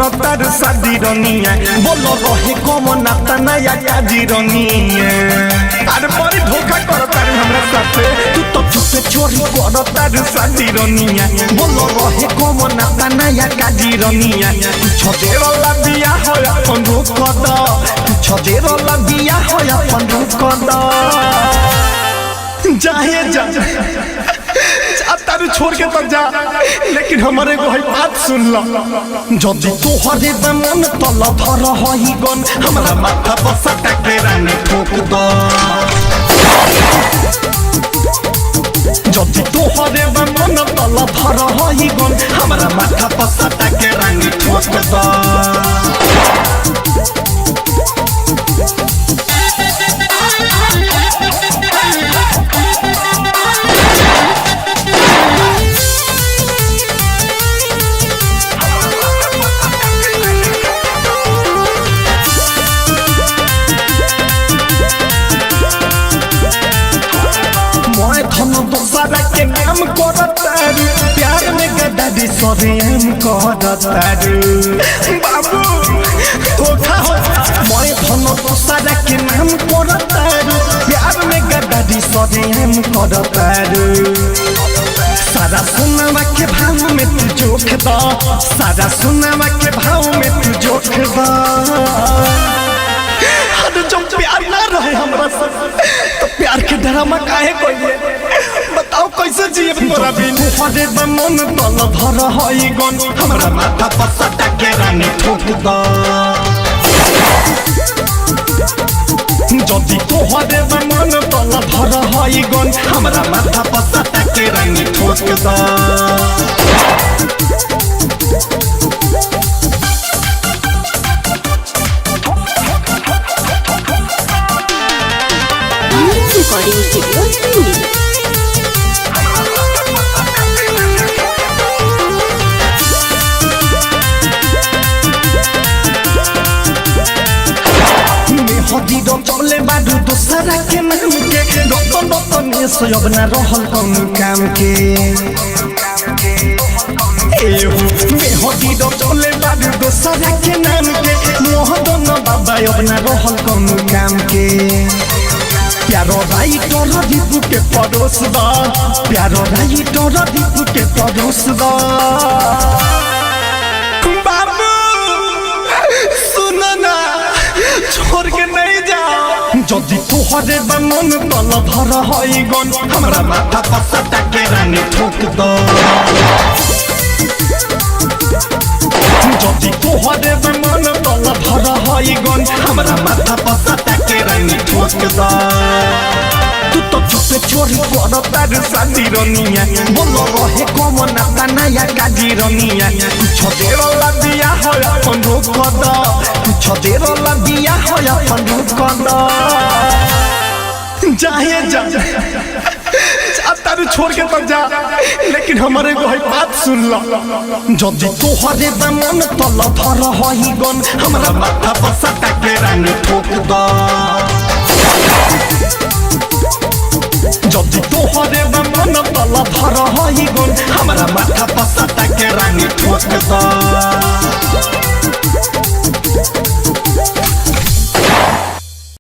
करो तार शादी रनिया बोलो रहे कम नाता नया काजी रनिया अरे बड़ी धोखा करो तार हमरा साथे तू तो चुपे चोरी करो तार शादी रनिया बोलो रहे कम नाता नया काजी रनिया तू छदेरो लबिया हो अपन रूप कद तू छदेरो लबिया हो अपन रूप कद जाहे जा तारू छोड़ के तो जा लेकिन हमारे को है बात सुन लो जदी तोहरे मन तल धर हई गन हमरा माथा पर सटा के रानी ठोक दो जदी तोहरे मन तल धर हई गन हमरा माथा पर सटा के रानी ठोक दो के नाम करतारू प्यार में गदारी सरेम करतारू बाबू धोखा हो मैं धन दूसरा के नाम करतारू प्यार में गदारी सरेम करतारू सारा सुनावा के भाव में तू जोख दा सारा सुनावा के भाव में तू जोख दा जो प्यार ना रहे हमरा से तो प्यार के ड्रामा काहे कोइले बताओ कैसे जिए तोरा बिन तोहरे मन तल धर हई गन हमरा माथा पर सटा के रानी ठोक द जदी तोहरे मन तल धर हई गन हमरा माथा पर सटा के रानी ठोक द चले बाडू दूसरा के नाम के रतन रतन सोयब ना रहल कौन काम के मेहदी चले बाडू दूसरा के नाम के मोहदन बाबा अब ना रहल कौन काम के प्यारो भाई तोरा दीपू के पड़ोस दा प्यारो भाई तोरा दीपू के पड़ोस दा बाबू सुन ना छोड़ के नहीं जाओ जदी तोहरे मन तल धर हई गन हमरा माथा पर सटा के रानी ठोक दो जदी तोहरे मन तल धर हई गन हमरा माथा पर सटा के रानी ठोक दो तू तो चुपे चोरी करो तार शादी रनिया बोलो रहे कम नाता नया काजी रनिया तू छदेरो लबिया हो अपन रूप कद तू छदेरो लबिया हो अपन रूप कद जाहे जा तारू छोड़ के तो जा लेकिन हमारे को है बात सुन लो जदी तोहरे मन तल धर हई गन हमरा माथा पर सटा के रानी ठोक द जदी तोहरे मन तल धर हई गन हमरा माथा पर सटा के रानी ठोक द